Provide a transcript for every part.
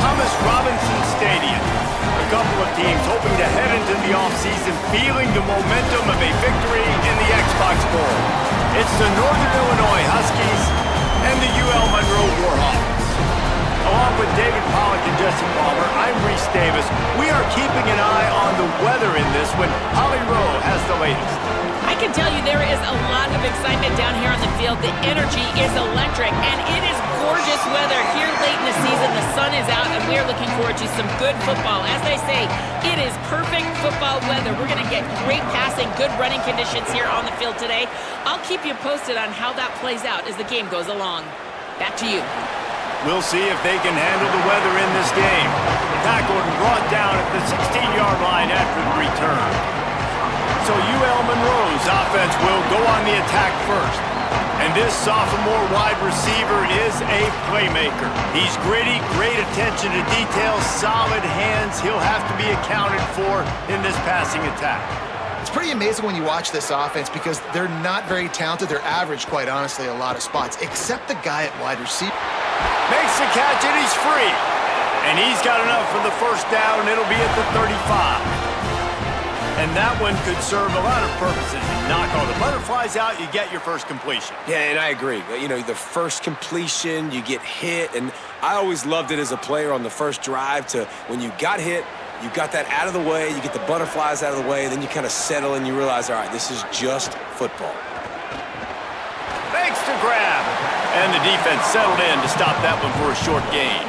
Thomas Robinson Stadium. A couple of teams hoping to head into the offseason feeling the momentum of a victory in the Xbox Bowl. It's the Northern Illinois Huskies and the UL Monroe Warhawks. Along with David Pollack and Jesse Palmer, I'm Reese Davis. We are keeping an eye on the weather in this when Holly Rowe has the latest. I can tell you there is a lot of excitement down here on the field. The energy is electric, and it is gorgeous weather here late in the season. The sun is out, and we are looking forward to some good football. As I say, it is perfect football weather. We're going to get great passing, good running conditions here on the field today. I'll keep you posted on how that plays out as the game goes along. Back to you. We'll see if they can handle the weather in this game. Tackled and brought down at the 16-yard line after the return. So UL Monroe's offense will go on the attack first. And this sophomore wide receiver is a playmaker. He's gritty, great attention to detail, solid hands. He'll have to be accounted for in this passing attack. It's pretty amazing when you watch this offense because they're not very talented. They're average, quite honestly, a lot of spots, except the guy at wide receiver. Makes the catch and he's free. And he's got enough for the first down. It'll be at the 35. And that one could serve a lot of purposes. You knock all the butterflies out, you get your first completion. Yeah, and I agree. You know, the first completion, you get hit. And I always loved it as a player on the first drive to when you got hit, you got that out of the way, you get the butterflies out of the way, then you kind of settle and you realize, all right, this is just football. Makes the grab. And the defense settled in to stop that one for a short gain.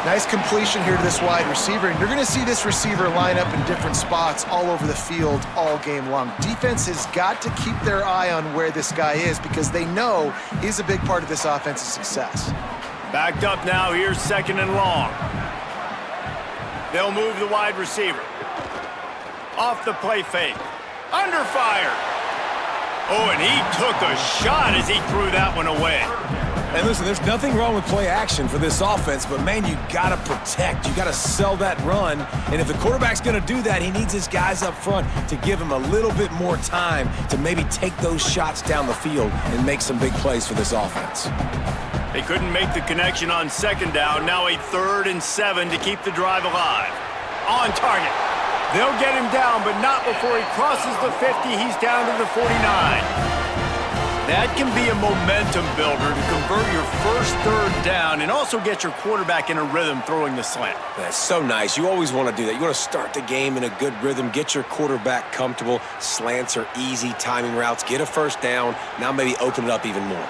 Nice completion here to this wide receiver, and you're going to see this receiver line up in different spots all over the field all game long. Defense has got to keep their eye on where this guy is because they know he's a big part of this offense's success. Backed up now, here's second and long. They'll move the wide receiver. Off the play fake. Under fire. Oh, and he took a shot as he threw that one away. And listen, there's nothing wrong with play action for this offense, but man, you got to protect. You got to sell that run. And if the quarterback's going to do that, he needs his guys up front to give him a little bit more time to maybe take those shots down the field and make some big plays for this offense. They couldn't make the connection on second down. Now a 3rd and 7 to keep the drive alive. On target. They'll get him down, but not before he crosses the 50. He's down to the 49. That can be a momentum builder to convert your first 3rd down and also get your quarterback in a rhythm throwing the slant. That's so nice. You always want to do that. You want to start the game in a good rhythm, get your quarterback comfortable. Slants are easy, timing routes, get a first down. Now maybe open it up even more.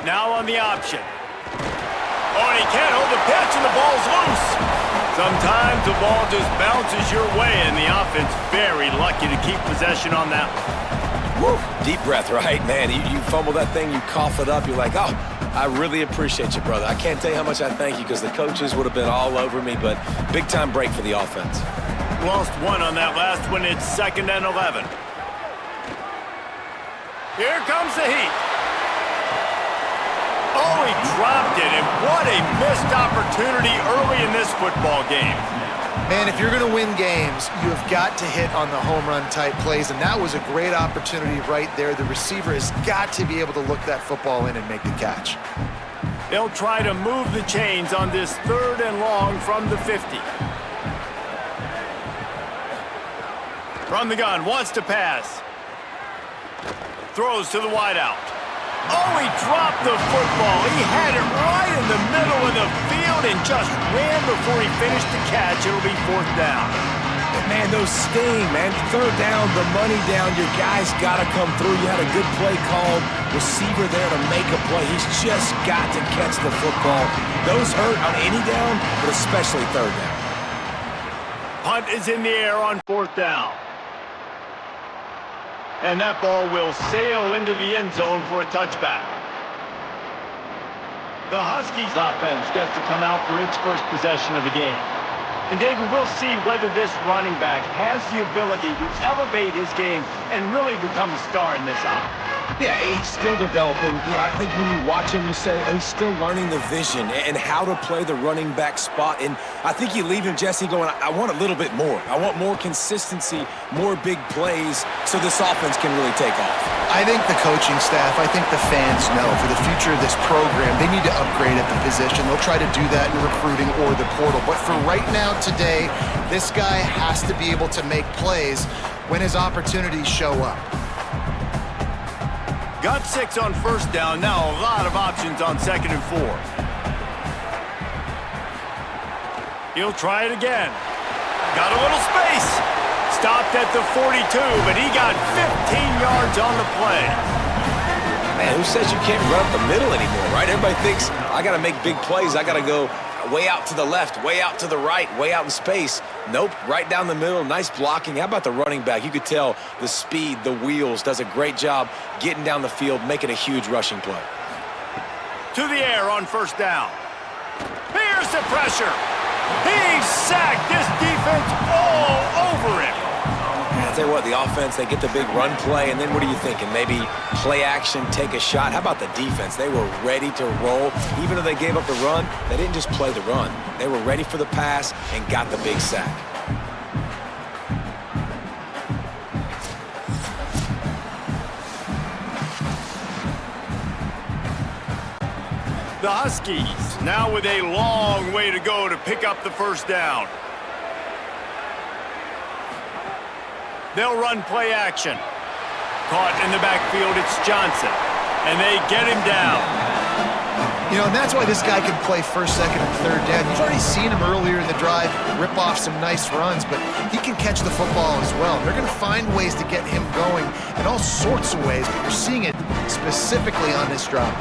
Now on the option. Oh, and he can't hold the pitch, and the ball's loose. Sometimes the ball just bounces your way, and the offense very lucky to keep possession on that one. Woo. Deep breath, right? Man, you fumble that thing, you cough it up, you're like, oh, I really appreciate you, brother. I can't tell you how much I thank you because the coaches would have been all over me, but big-time break for the offense. Lost one on that last one. It's 2nd and 11. Here comes the heat. Oh, he dropped it, and what a missed opportunity early in this football game. Man, if you're going to win games, you have got to hit on the home run type plays, and that was a great opportunity right there. The receiver has got to be able to look that football in and make the catch. They'll try to move the chains on this 3rd and long from the 50. From the gun, wants to pass. Throws to the wideout. Oh, he dropped the football. He had it right in the middle of the field and just ran before he finished the catch. It'll be 4th down. And man, those sting, man. 3rd down, the money down. Your guys got to come through. You had a good play called. Receiver there to make a play. He's just got to catch the football. Those hurt on any down, but especially 3rd down. Punt is in the air on 4th down. And that ball will sail into the end zone for a touchback. The Huskies offense gets to come out for its first possession of the game. And David, we'll see whether this running back has the ability to elevate his game and really become a star in this offense. Yeah, he's still developing. I think when you watch him, you say he's still learning the vision and how to play the running back spot. And I think you leave him, Jesse, going, I want a little bit more. I want more consistency, more big plays so this offense can really take off. I think the coaching staff, I think the fans know for the future of this program, they need to upgrade at the position. They'll try to do that in recruiting or the portal. But for right now, today, this guy has to be able to make plays when his opportunities show up. Got 6 on first down. Now a lot of options on 2nd and 4. He'll try it again. Got a little space. Stopped at the 42, but he got 15 yards on the play. Man, who says you can't run up the middle anymore, right? Everybody thinks, I got to make big plays. I got to go way out to the left, way out to the right, way out in space. Nope, right down the middle, nice blocking. How about the running back? You could tell the speed, the wheels, does a great job getting down the field, making a huge rushing play. To the air on first down. Here's the pressure. He's sacked. This defense all over him. I tell you what, the offense, they get the big run play, and then what are you thinking? Maybe play action, take a shot. How about the defense? They were ready to roll. Even though they gave up the run, they didn't just play the run. They were ready for the pass and got the big sack. The Huskies now with a long way to go to pick up the first down. They'll run play action. Caught in the backfield, it's Johnson. And they get him down. You know, and that's why this guy can play first, second, and third down. You've already seen him earlier in the drive rip off some nice runs, but he can catch the football as well. They're going to find ways to get him going in all sorts of ways, but you're seeing it specifically on this drive.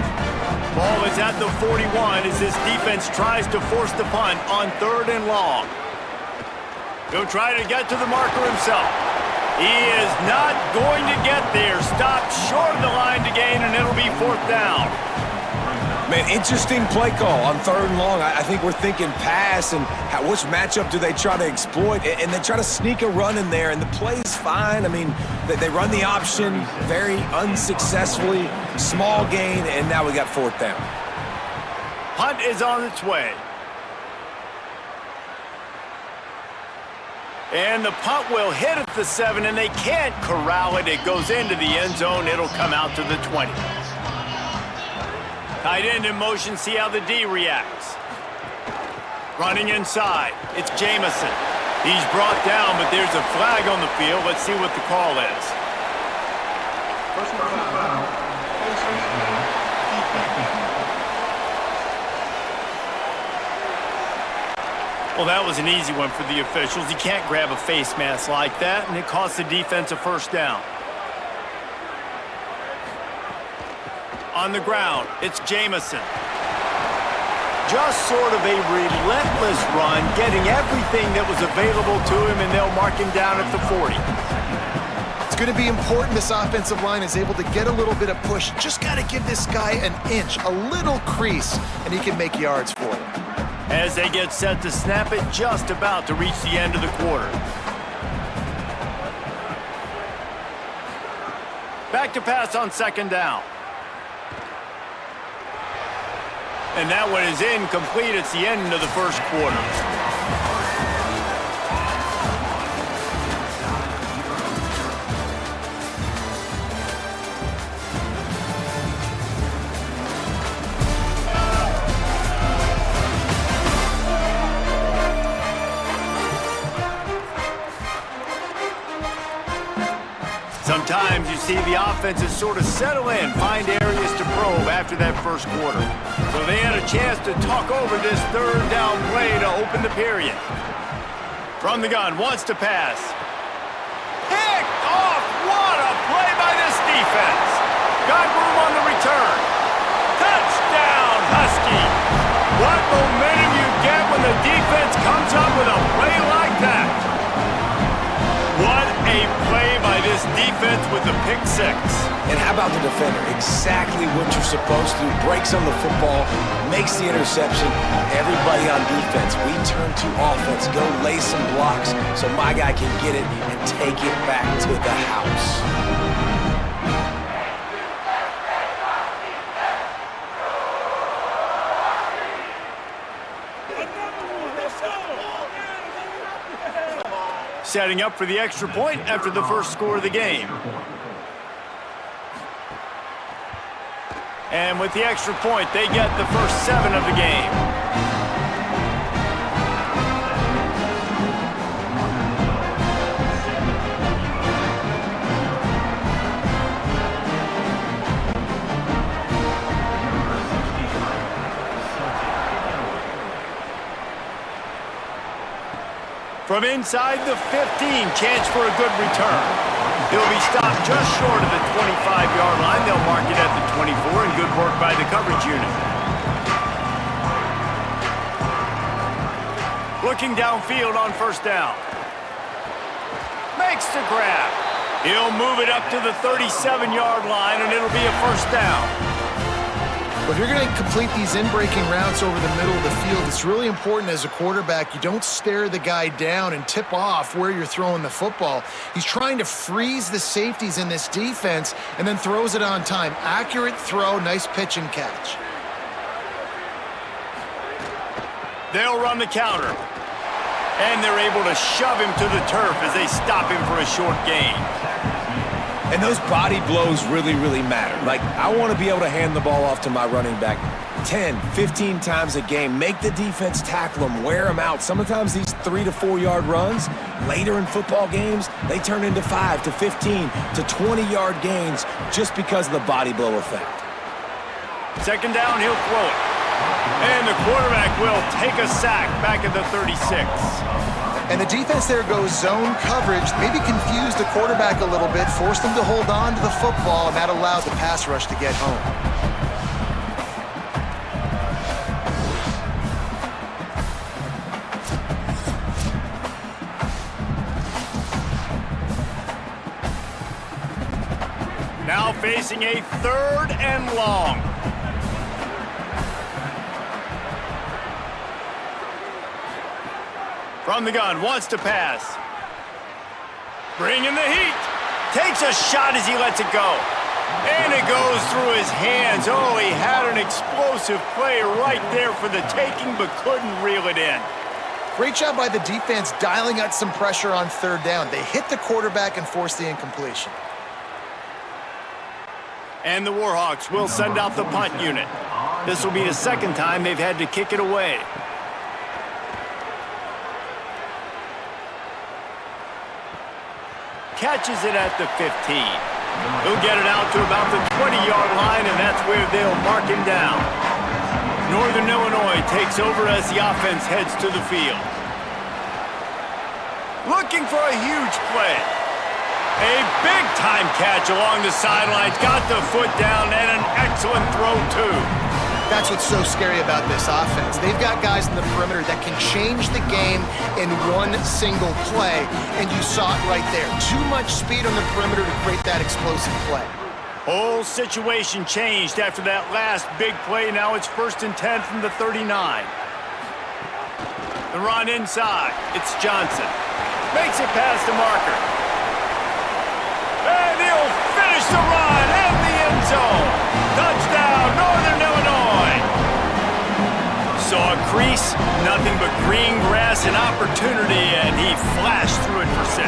Ball is at the 41 as this defense tries to force the punt on 3rd and long. He'll try to get to the marker himself. He is not going to get there. Stopped short of the line to gain, and it'll be 4th down. Man, interesting play call on 3rd and long. I think we're thinking pass and which matchup do they try to exploit, and they try to sneak a run in there, and the play's fine. I mean, they run the option very unsuccessfully, small gain, and now we got 4th down. Punt is on its way. And the punt will hit at the 7, and they can't corral it. It goes into the end zone. It'll come out to the 20. Tight end in motion, see how the D reacts. Running inside, it's Jamison. He's brought down, but there's a flag on the field. Let's see what the call is. Well, that was an easy one for the officials. You can't grab a face mask like that, and it costs the defense a first down. On the ground, it's Jamison. Just sort of a relentless run, getting everything that was available to him, and they'll mark him down at the 40. It's going to be important this offensive line is able to get a little bit of push. Just got to give this guy an inch, a little crease, and he can make yards for you. As they get set to snap it, just about to reach the end of the quarter. Back to pass on 2nd down. And that one is incomplete. It's the end of the first quarter. Sometimes you see the offenses sort of settle in, find areas to probe after that first quarter. So they had a chance to talk over this 3rd down play to open the period. From the gun, wants to pass. Picked off! What a play by this defense! Got room on the return. Touchdown, Huskies! What momentum you get when the defense comes up with a play like that! What a play by this defense with the pick 6. And how about the defender? Exactly what you're supposed to do. Breaks on the football, makes the interception. Everybody on defense, we turn to offense. Go lay some blocks so my guy can get it and take it back to the house. Setting up for the extra point after the first score of the game. And with the extra point, they get the first 7 of the game. From inside the 15, chance for a good return. He'll be stopped just short of the 25-yard line. They'll mark it at the 24, and good work by the coverage unit. Looking downfield on first down. Makes the grab. He'll move it up to the 37-yard line, and it'll be a first down. If you're going to complete these in-breaking routes over the middle of the field, it's really important as a quarterback you don't stare the guy down and tip off where you're throwing the football. He's trying to freeze the safeties in this defense and then throws it on time. Accurate throw, nice pitch and catch. They'll run the counter. And they're able to shove him to the turf as they stop him for a short gain. And those body blows really, really matter. Like, I want to be able to hand the ball off to my running back 10, 15 times a game. Make the defense tackle him, wear him out. Sometimes these 3 to 4 yard runs, later in football games, they turn into 5 to 15 to 20-yard gains just because of the body blow effect. Second down, he'll throw it. And the quarterback will take a sack back at the 36. And the defense there goes zone coverage, maybe confused the quarterback a little bit, forced him to hold on to the football, and that allowed the pass rush to get home. Now facing a 3rd and long. From the gun, wants to pass. Bringing the heat. Takes a shot as he lets it go. And it goes through his hands. Oh, he had an explosive play right there for the taking, but couldn't reel it in. Great job by the defense dialing out some pressure on 3rd down. They hit the quarterback and forced the incompletion. And the Warhawks will send out the punt unit. This will be the 2nd time they've had to kick it away. Catches it at the 15. He'll get it out to about the 20-yard line, and that's where they'll mark him down. Northern Illinois takes over as the offense heads to the field. Looking for a huge play. A big-time catch along the sidelines. Got the foot down, and an excellent throw, too. That's what's so scary about this offense. They've got guys in the perimeter that can change the game in one single play, and you saw it right there. Too much speed on the perimeter to create that explosive play. Whole situation changed after that last big play. Now it's 1st and 10 from the 39. The run inside. It's Johnson. Makes it past the marker. And he'll finish the run in the end zone. Touchdown, Northern Illinois. Saw a crease, nothing but green grass and opportunity, and he flashed through it for 6.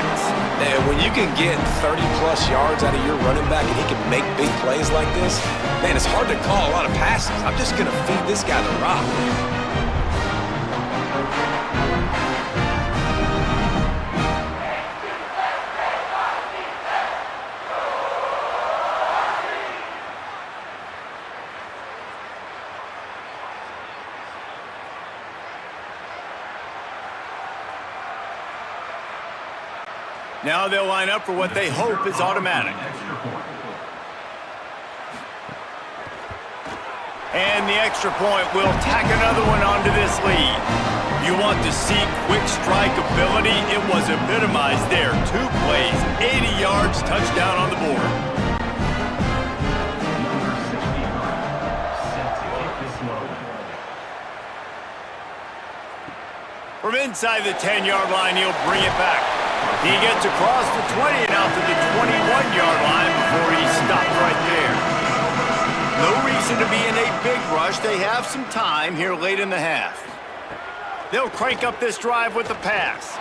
And when you can get 30-plus yards out of your running back and he can make big plays like this, man, it's hard to call a lot of passes. I'm just going to feed this guy the rock. Now they'll line up for what they hope is automatic. And the extra point will tack another one onto this lead. You want to see quick strike ability? It was epitomized there. 2 plays, 80 yards, touchdown on the board. From inside the 10-yard line, he'll bring it back. He gets across the 20 and out to the 21-yard line before he's stopped right there. No reason to be in a big rush. They have some time here late in the half. They'll crank up this drive with the pass.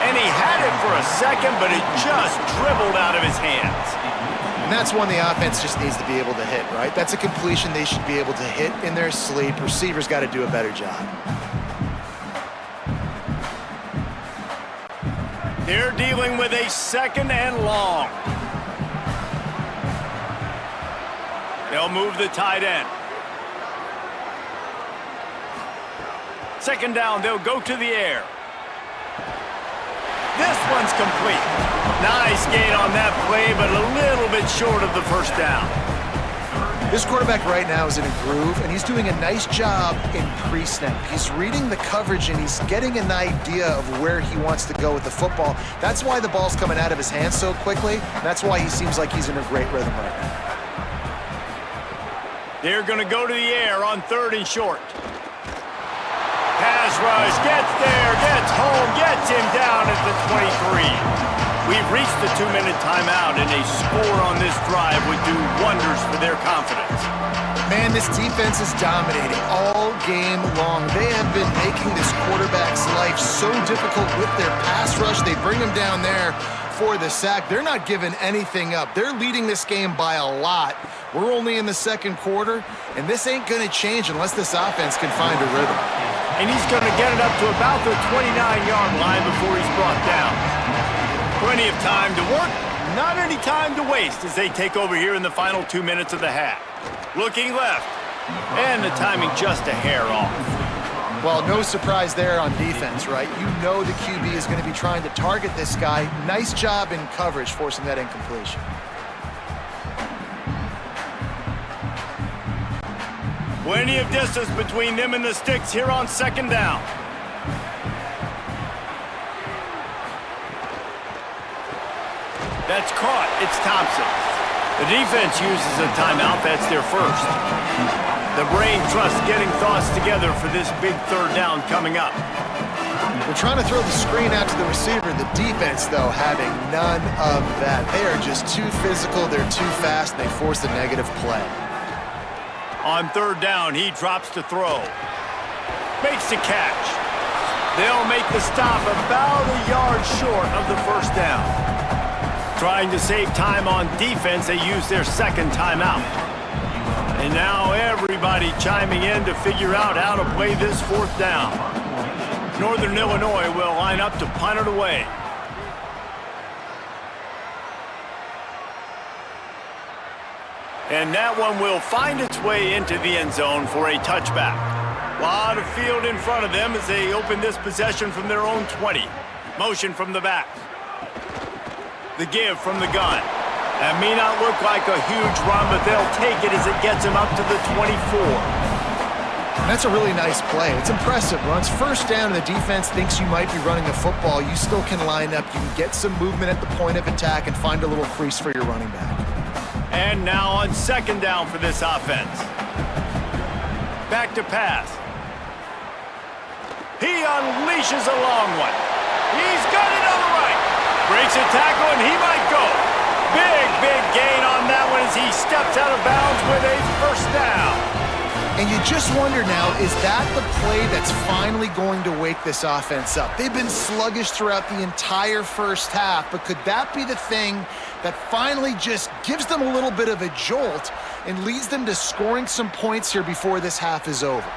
And he had it for a second, but it just dribbled out of his hands. And that's one the offense just needs to be able to hit, right? That's a completion they should be able to hit in their sleep. Receivers got to do a better job. They're dealing with a 2nd and long. They'll move the tight end. 2nd down, they'll go to the air. This one's complete. Nice gain on that play, but a little bit short of the 1st down. This quarterback right now is in a groove, and he's doing a nice job in pre-snap. He's reading the coverage, and he's getting an idea of where he wants to go with the football. That's why the ball's coming out of his hands so quickly. That's why he seems like he's in a great rhythm right now. They're going to go to the air on 3rd and short. Pass rush, gets there, gets home, gets him down at the 23. We've reached the 2-minute timeout, and a score on this drive would do wonders for their confidence. Man, this defense is dominating all game long. They have been making this quarterback's life so difficult with their pass rush. They bring him down there for the sack. They're not giving anything up. They're leading this game by a lot. We're only in the 2nd quarter, and this ain't going to change unless this offense can find a rhythm. And he's going to get it up to about the 29-yard line before he's brought down. Plenty of time to work, not any time to waste as they take over here in the final 2 minutes of the half. Looking left, and the timing just a hair off. Well, no surprise there on defense, right? You know the QB is going to be trying to target this guy. Nice job in coverage, forcing that incompletion. Plenty of distance between them and the sticks here on 2nd down. That's caught. It's Thompson. The defense uses a timeout. That's their first. The brain trust getting thoughts together for this big 3rd down coming up. They're trying to throw the screen out to the receiver. The defense, though, having none of that. They are just too physical. They're too fast. And they force a negative play. On 3rd down, he drops to throw. Makes the catch. They'll make the stop about a yard short of the 1st down. Trying to save time on defense, they use their 2nd timeout. And now everybody chiming in to figure out how to play this 4th down. Northern Illinois will line up to punt it away. And that one will find its way into the end zone for a touchback. A lot of field in front of them as they open this possession from their own 20. Motion from the back. The give from the gun. That may not look like a huge run, but they'll take it as it gets them up to the 24. And that's a really nice play. It's impressive. Runs 1st down and the defense thinks you might be running the football. You still can line up. You can get some movement at the point of attack and find a little crease for your running back. And now on 2nd down for this offense. Back to pass. He unleashes a long one. He's got it on the right. Breaks a tackle, and he might go. Big gain on that one as he steps out of bounds with a 1st down. And you just wonder now, is that the play that's finally going to wake this offense up? They've been sluggish throughout the entire 1st half, but could that be the thing that finally just gives them a little bit of a jolt and leads them to scoring some points here before this half is over?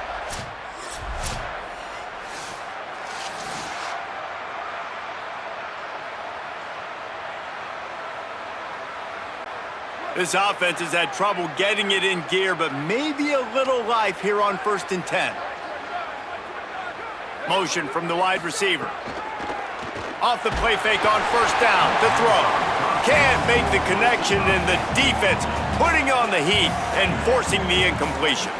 This offense has had trouble getting it in gear, but maybe a little life here on 1st and 10. Motion from the wide receiver. Off the play fake on 1st down. The throw. Can't make the connection, and the defense putting on the heat and forcing the incompletion.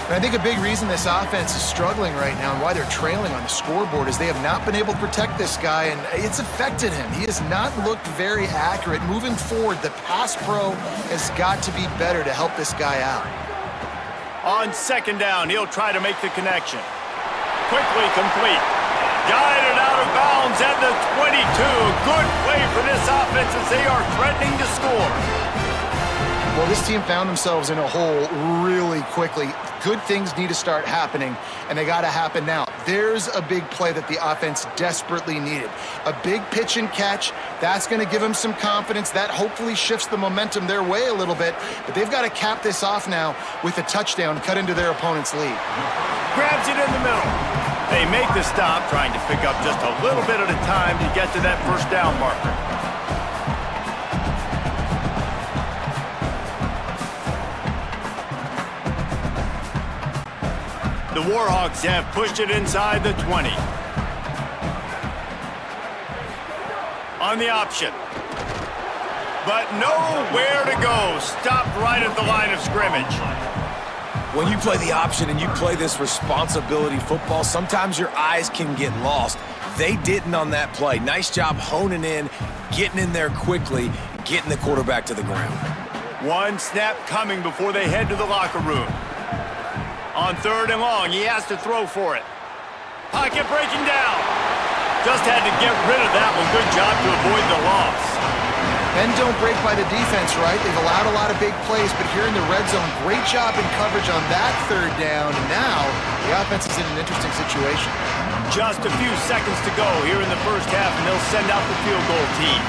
And I think a big reason this offense is struggling right now and why they're trailing on the scoreboard is they have not been able to protect this guy, and it's affected him. He has not looked very accurate. Moving forward, the pass pro has got to be better to help this guy out. On 2nd down, he'll try to make the connection. Quickly complete. Guided out of bounds at the 22. Good play for this offense as they are threatening to score. Well, this team found themselves in a hole really quickly. Good things need to start happening, and they got to happen now. There's a big play that the offense desperately needed. A big pitch and catch. That's going to give them some confidence. That hopefully shifts the momentum their way a little bit, but they've got to cap this off now with a touchdown cut into their opponent's lead. Grabs it in the middle. They make the stop, trying to pick up just a little bit at a time to get to that first down marker. The Warhawks have pushed it inside the 20. On the option. But nowhere to go. Stopped right at the line of scrimmage. When you play the option and you play this responsibility football, sometimes your eyes can get lost. They didn't on that play. Nice job honing in, getting in there quickly, getting the quarterback to the ground. One snap coming before they head to the locker room. On 3rd and long, he has to throw for it. Pocket breaking down. Just had to get rid of that one. Good job to avoid the loss. Bend don't break by the defense, right? They've allowed a lot of big plays, but here in the red zone, great job in coverage on that 3rd down. And now the offense is in an interesting situation. Just a few seconds to go here in the first half, and they'll send out the field goal team.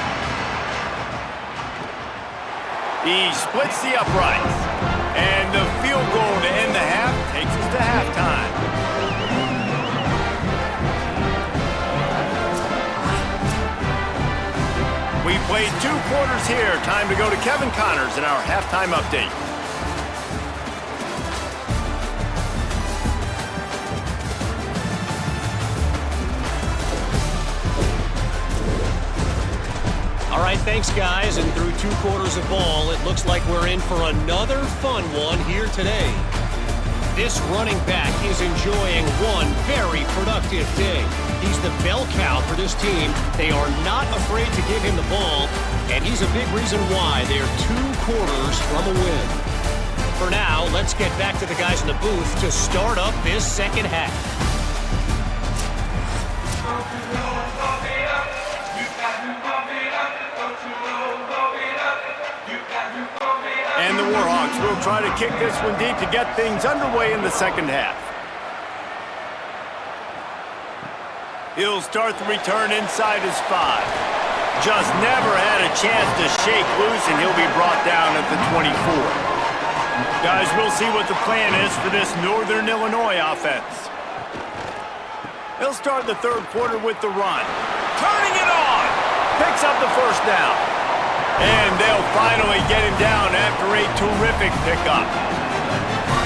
He splits the uprights. And the field goal to end the half takes us to halftime. We've played 2 quarters here. Time to go to Kevin Connors in our halftime update. All right, thanks, guys. And through 2 quarters of ball, it looks like we're in for another fun one here today. This running back is enjoying one very productive day. He's the bell cow for this team. They are not afraid to give him the ball, and he's a big reason why they're 2 quarters from a win. For now, let's get back to the guys in the booth to start up this second half. And the Warhawks will try to kick this one deep to get things underway in the second half. He'll start the return inside his 5. Just never had a chance to shake loose, and he'll be brought down at the 24. Guys, we'll see what the plan is for this Northern Illinois offense. He'll start the 3rd quarter with the run. Turning it on! Picks up the first down. And they'll finally get him down after a terrific pickup.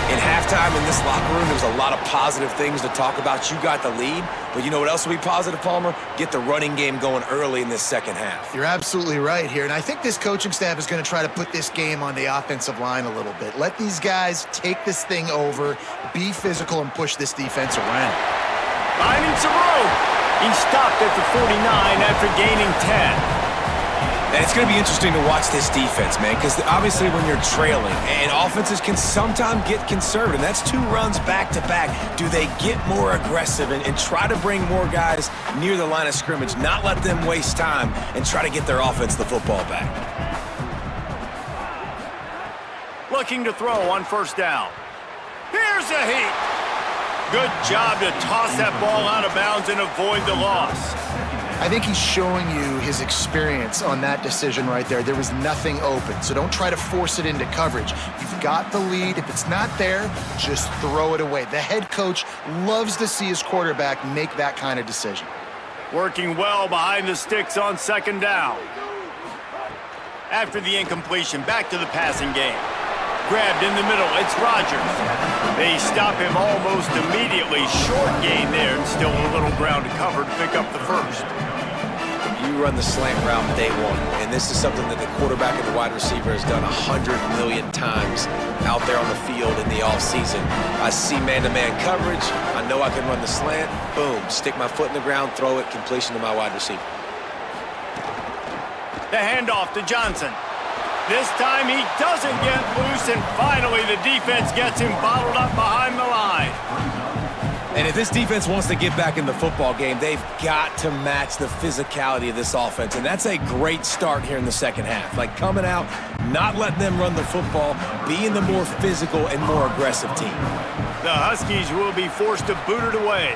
In halftime in this locker room, there was a lot of positive things to talk about. You got the lead, but you know what else will be positive, Palmer? Get the running game going early in this second half. You're absolutely right here, and I think this coaching staff is going to try to put this game on the offensive line a little bit. Let these guys take this thing over, be physical, and push this defense around. Finding some room. He stopped at the 49 after gaining 10. And it's going to be interesting to watch this defense, man, because obviously when you're trailing, and offenses can sometimes get conservative, and that's 2 runs back-to-back. Do they get more aggressive and try to bring more guys near the line of scrimmage, not let them waste time, and try to get their offense the football back? Looking to throw on 1st down. Here's a heat. Good job to toss that ball out of bounds and avoid the loss. I think he's showing you his experience on that decision right there. There was nothing open, so don't try to force it into coverage. You've got the lead. If it's not there, just throw it away. The head coach loves to see his quarterback make that kind of decision. Working well behind the sticks on 2nd down. After the incompletion, back to the passing game. Grabbed in the middle, it's Rodgers. They stop him almost immediately. Short gain there, and still a little ground to cover to pick up the first. You run the slant route day 1, and this is something that the quarterback and the wide receiver has done 100 million times out there on the field in the offseason. I see man-to-man coverage. I know I can run the slant. Boom, stick my foot in the ground, throw it, completion to my wide receiver. The handoff to Johnson. This time he doesn't get loose, and finally the defense gets him bottled up behind the line. And if this defense wants to get back in the football game, they've got to match the physicality of this offense. And that's a great start here in the second half. Like coming out, not letting them run the football, being the more physical and more aggressive team. The Huskies will be forced to boot it away.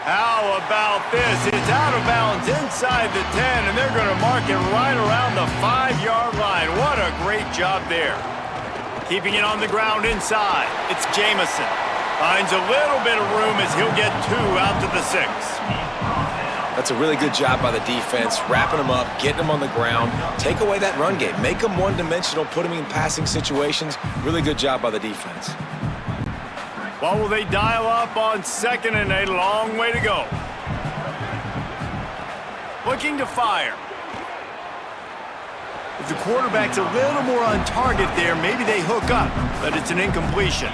How about this? It's out of bounds inside the 10, and they're going to mark it right around the 5-yard line. What a great job there. Keeping it on the ground inside. It's Jamison. Finds a little bit of room as he'll get 2 out to the 6. That's a really good job by the defense, wrapping them up, getting them on the ground, take away that run game, make them one-dimensional, put them in passing situations. Really good job by the defense. What will they dial up on 2nd and a long way to go? Looking to fire. If the quarterback's a little more on target there, maybe they hook up, but it's an incompletion.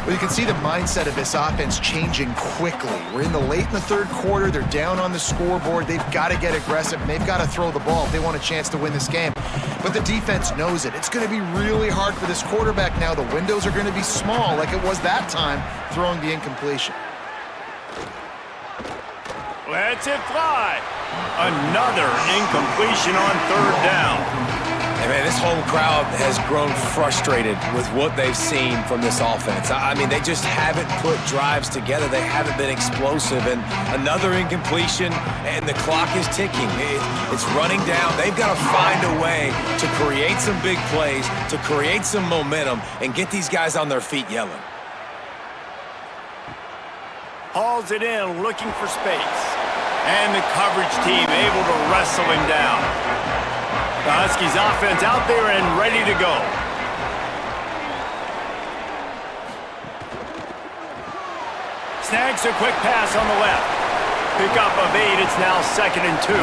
Well, you can see the mindset of this offense changing quickly. We're in the late in the third quarter. They're down on the scoreboard. They've got to get aggressive, and they've got to throw the ball if they want a chance to win this game. But the defense knows it. It's going to be really hard for this quarterback now. The windows are going to be small like it was that time throwing the incompletion. Lets it fly. Another incompletion on 3rd down. And man, this whole crowd has grown frustrated with what they've seen from this offense. I mean, they just haven't put drives together. They haven't been explosive. And another incompletion, and the clock is ticking. It's running down. They've got to find a way to create some big plays, to create some momentum, and get these guys on their feet yelling. Hauls it in, looking for space. And the coverage team able to wrestle him down. The Huskies offense out there and ready to go. Snags a quick pass on the left. Pickup of 8, it's now 2nd and 2.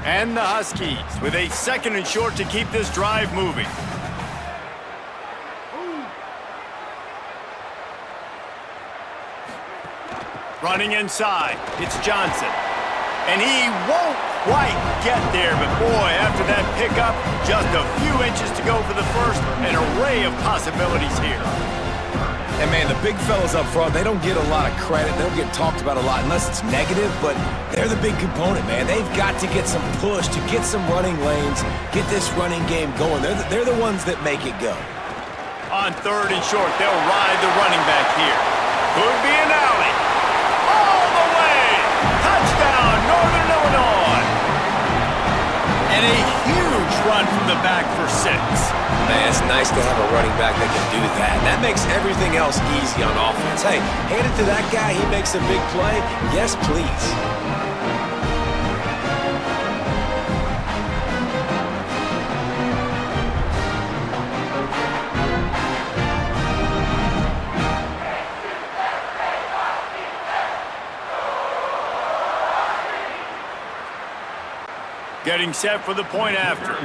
And the Huskies with a 2nd and short to keep this drive moving. Running inside, it's Johnson. And he won't quite get there, but boy, after that pickup, just a few inches to go for the first. An array of possibilities here. And man, the big fellas up front, they don't get a lot of credit. They don't get talked about a lot unless it's negative, but they're the big component, man. They've got to get some push, to get some running lanes, get this running game going. They're the ones that make it go. On 3rd and short, they'll ride the running back here. Could be an alley. All the way! Touchdown, Northern Illinois! And a huge run from the back for 6. Man, it's nice to have a running back that can do that. That makes everything else easy on offense. Hey, hand it to that guy. He makes a big play. Yes, please. Getting set for the point after.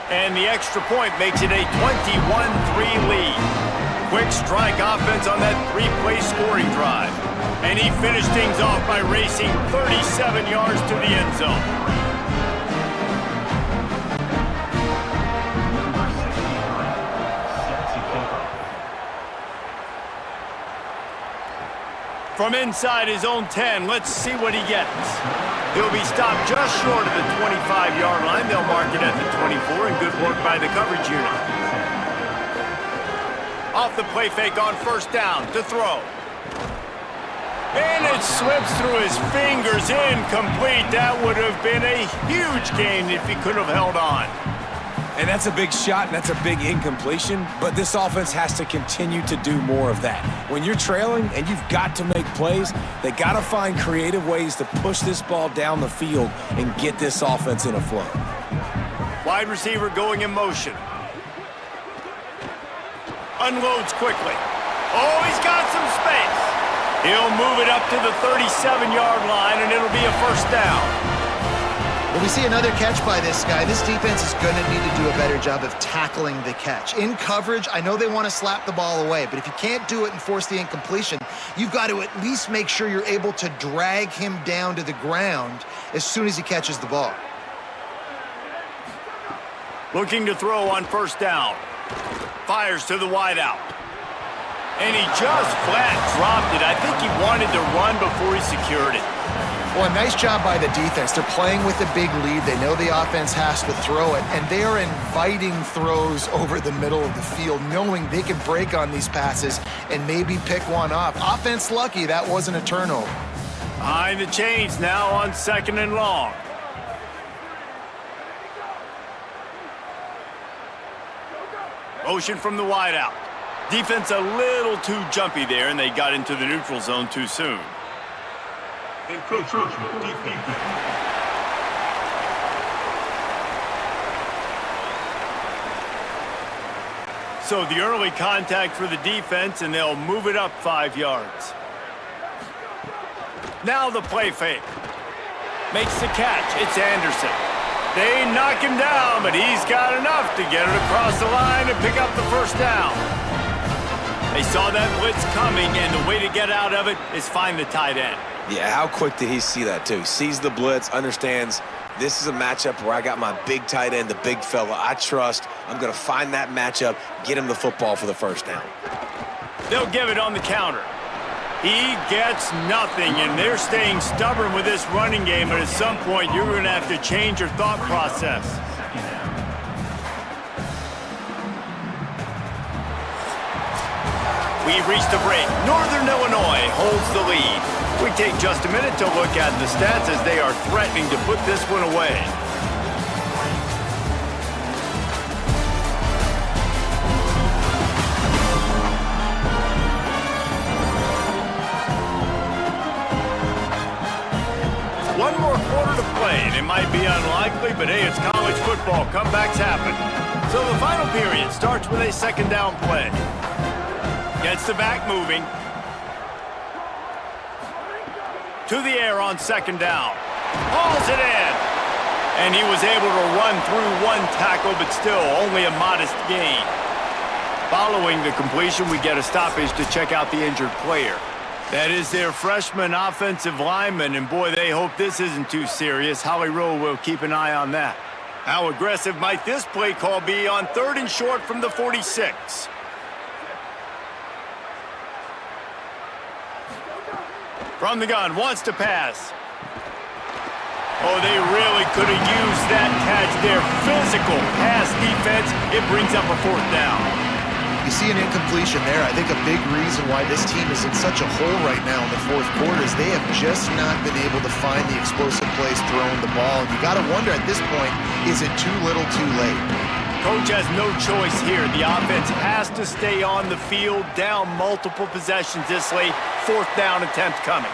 And the extra point makes it a 21-3 lead. Quick strike offense on that 3-play scoring drive. And he finished things off by racing 37 yards to the end zone. From inside his own 10, let's see what he gets. He'll be stopped just short of the 25-yard line. They'll mark it at the 24, and good work by the coverage unit. Off the play fake on 1st down to throw. And it slips through his fingers, incomplete. That would have been a huge gain if he could have held on. And that's a big shot, and that's a big incompletion, but this offense has to continue to do more of that. When you're trailing and you've got to make plays, they got to find creative ways to push this ball down the field and get this offense in a flow. Wide receiver going in motion. Unloads quickly. Oh, he's got some space. He'll move it up to the 37-yard line, and it'll be a 1st down. Well, we see another catch by this guy. This defense is going to need to do a better job of tackling the catch. In coverage, I know they want to slap the ball away, but if you can't do it and force the incompletion, you've got to at least make sure you're able to drag him down to the ground as soon as he catches the ball. Looking to throw on first down. Fires to the wideout. And he just flat dropped it. I think he wanted to run before he secured it. Well, a nice job by the defense. They're playing with a big lead. They know the offense has to throw it, and they are inviting throws over the middle of the field, knowing they can break on these passes and maybe pick one off. Offense lucky that wasn't a turnover. Behind the chains now on 2nd and long. Motion from the wideout. Defense a little too jumpy there, and they got into the neutral zone too soon. So the early contact for the defense, and they'll move it up 5 yards. Now the play fake. Makes the catch. It's Anderson. They knock him down, but he's got enough to get it across the line and pick up the first down. They saw that blitz coming, and the way to get out of it is find the tight end. Yeah, how quick did he see that, too? He sees the blitz, understands this is a matchup where I got my big tight end, the big fella I trust. I'm going to find that matchup, get him the football for the first down. They'll give it on the counter. He gets nothing, and they're staying stubborn with this running game, but at some point you're going to have to change your thought process. We've reached a break. Northern Illinois holds the lead. We take just a minute to look at the stats as they are threatening to put this one away. One more quarter to play, and it might be unlikely, but hey, it's college football. Comebacks happen. So the final period starts with a 2nd down play. Gets the back moving. To the air on 2nd down. Hauls it in. And he was able to run through one tackle, but still only a modest gain. Following the completion, we get a stoppage to check out the injured player. That is their freshman offensive lineman, and boy, they hope this isn't too serious. Holly Rowe will keep an eye on that. How aggressive might this play call be on 3rd and short from the 46? From the gun, wants to pass. Oh, they really could have used that catch there. Physical pass defense. It brings up a 4th down. You see an incompletion there. I think a big reason why this team is in such a hole right now in the 4th quarter is they have just not been able to find the explosive plays throwing the ball. And you got to wonder at this point, is it too little too late? Coach has no choice here. The offense has to stay on the field, down multiple possessions this late. 4th down attempt coming.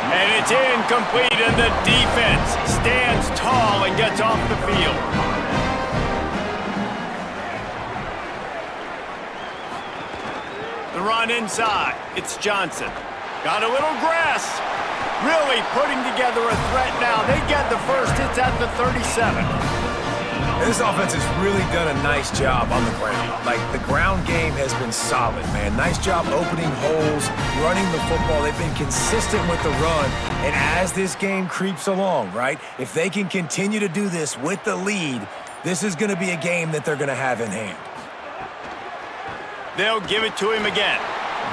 And it's incomplete, and the defense stands tall and gets off the field. The run inside. It's Johnson. Got a little grass. Really putting together a threat now. They get the first. It's at the 37. This offense has really done a nice job on the ground. Like, the ground game has been solid, man. Nice job opening holes, running the football. They've been consistent with the run. And as this game creeps along, right, if they can continue to do this with the lead, this is going to be a game that they're going to have in hand. They'll give it to him again.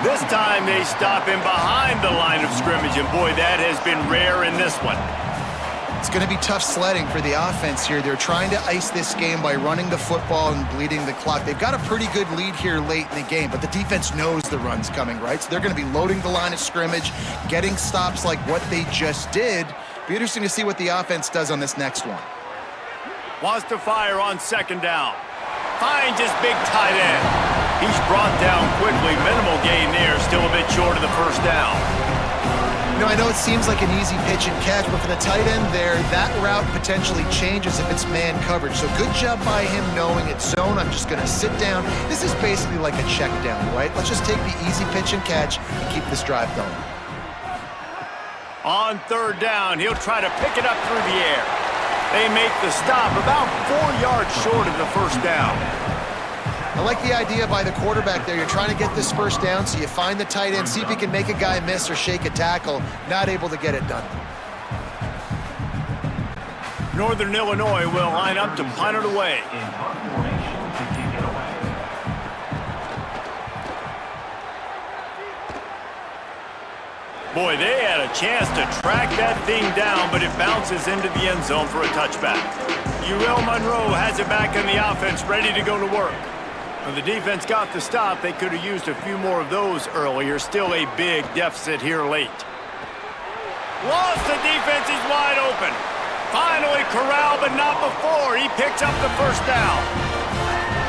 This time they stop him behind the line of scrimmage, and boy, that has been rare in this one. It's going to be tough sledding for the offense here. They're trying to ice this game by running the football and bleeding the clock. They've got a pretty good lead here late in the game, but the defense knows the run's coming, right? So they're going to be loading the line of scrimmage, getting stops like what they just did. Be interesting to see what the offense does on this next one. Wants to fire on 2nd down. Finds his big tight end. He's brought down quickly. Minimal gain there. Still a bit short of the first down. You know, I know it seems like an easy pitch and catch, but for the tight end there, that route potentially changes if it's man coverage. So good job by him knowing it's zone. I'm just going to sit down. This is basically like a check down, right? Let's just take the easy pitch and catch and keep this drive going. On 3rd down, he'll try to pick it up through the air. They make the stop about 4 yards short of the first down. I like the idea by the quarterback there. You're trying to get this first down, so you find the tight end, see if he can make a guy miss or shake a tackle. Not able to get it done. Northern Illinois will line up to punt it away. Boy, they had a chance to track that thing down, but it bounces into the end zone for a touchback. UL Monroe has it back in the offense, ready to go to work. When the defense got the stop, they could have used a few more of those earlier. Still a big deficit here late. Lost the defense, he's wide open. Finally corralled, but not before. He picks up the first down.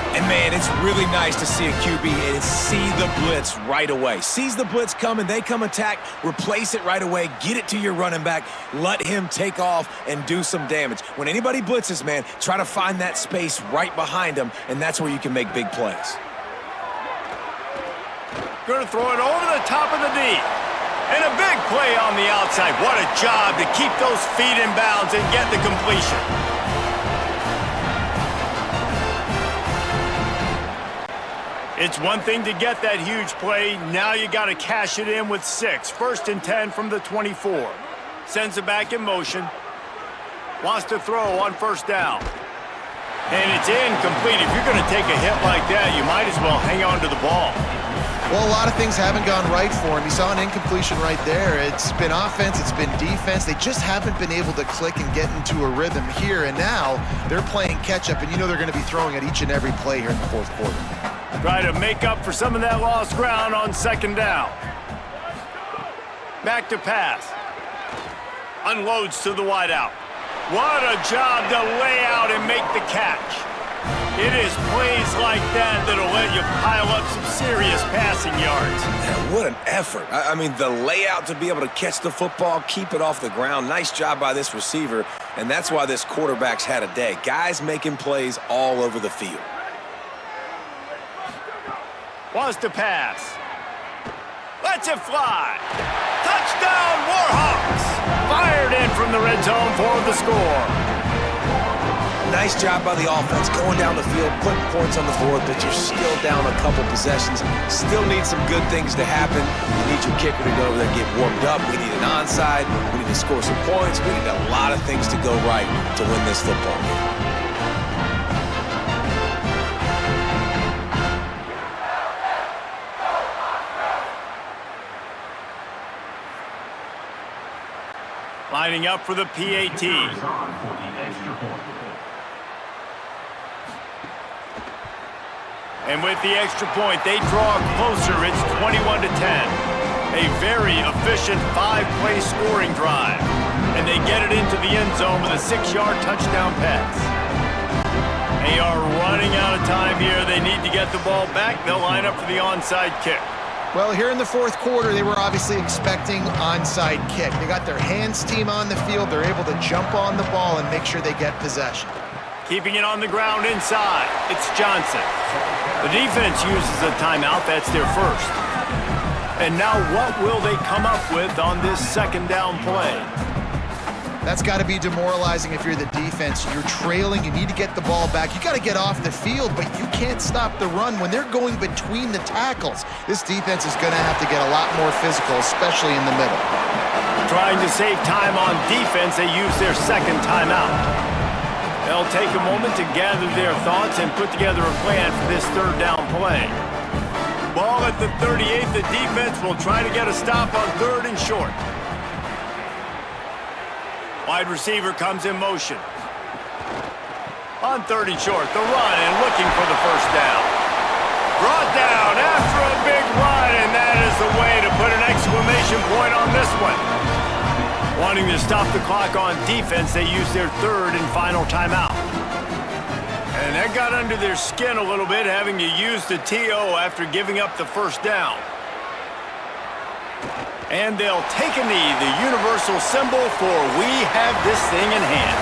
And, man, it's really nice to see a QB and see the blitz right away. Sees the blitz coming, they come attack, replace it right away, get it to your running back, let him take off and do some damage. When anybody blitzes, man, try to find that space right behind them, and that's where you can make big plays. Going to throw it over the top of the D. And a big play on the outside. What a job to keep those feet in bounds and get the completion. It's one thing to get that huge play. Now you got to cash it in with 6. 1st and 10 from the 24. Sends it back in motion. Wants to throw on first down. And it's incomplete. If you're going to take a hit like that, you might as well hang on to the ball. Well, a lot of things haven't gone right for him. You saw an incompletion right there. It's been offense, it's been defense. They just haven't been able to click and get into a rhythm here. And now they're playing catch-up, and you know they're going to be throwing at each and every play here in the fourth quarter. Try to make up for some of that lost ground on second down. Back to pass. Unloads to the wideout. What a job to lay out and make the catch. It is plays like that that'll let you pile up some serious passing yards. Man, what an effort. I mean, the layout to be able to catch the football, keep it off the ground. Nice job by this receiver, and that's why this quarterback's had a day. Guys making plays all over the field. Wants to pass. Lets it fly. Touchdown, Warhawks! Fired in from the red zone for the score. Nice job by the offense going down the field, putting points on the board, but you're still down a couple possessions. Still need some good things to happen. You need your kicker to go over there and get warmed up. We need an onside. We need to score some points. We need a lot of things to go right to win this football game. Lining up for the PAT. And with the extra point, they draw closer. It's 21-10. A very efficient 5-play scoring drive. And they get it into the end zone with a 6-yard touchdown pass. They are running out of time here. They need to get the ball back. They'll line up for the onside kick. Well, here in the fourth quarter, they were obviously expecting onside kick. They got their hands team on the field. They're able to jump on the ball and make sure they get possession. Keeping it on the ground inside. It's Johnson. The defense uses a timeout. That's their first. And now what will they come up with on this second down play? That's got to be demoralizing if you're the defense. You're trailing. You need to get the ball back. You got to get off the field, but you can't stop the run when they're going between the tackles. This defense is going to have to get a lot more physical, especially in the middle. Trying to save time on defense, they use their second timeout. They'll take a moment to gather their thoughts and put together a plan for this third down play. Ball at the 38. The defense will try to get a stop on 3rd and short. Wide receiver comes in motion. On 3rd and short, the run and looking for the first down. Brought down after a big run, and that is the way to put an exclamation point on this one. Wanting to stop the clock on defense, they use their 3rd and final timeout. And that got under their skin a little bit, having to use the TO after giving up the first down. And they'll take a knee, the universal symbol for we have this thing in hand.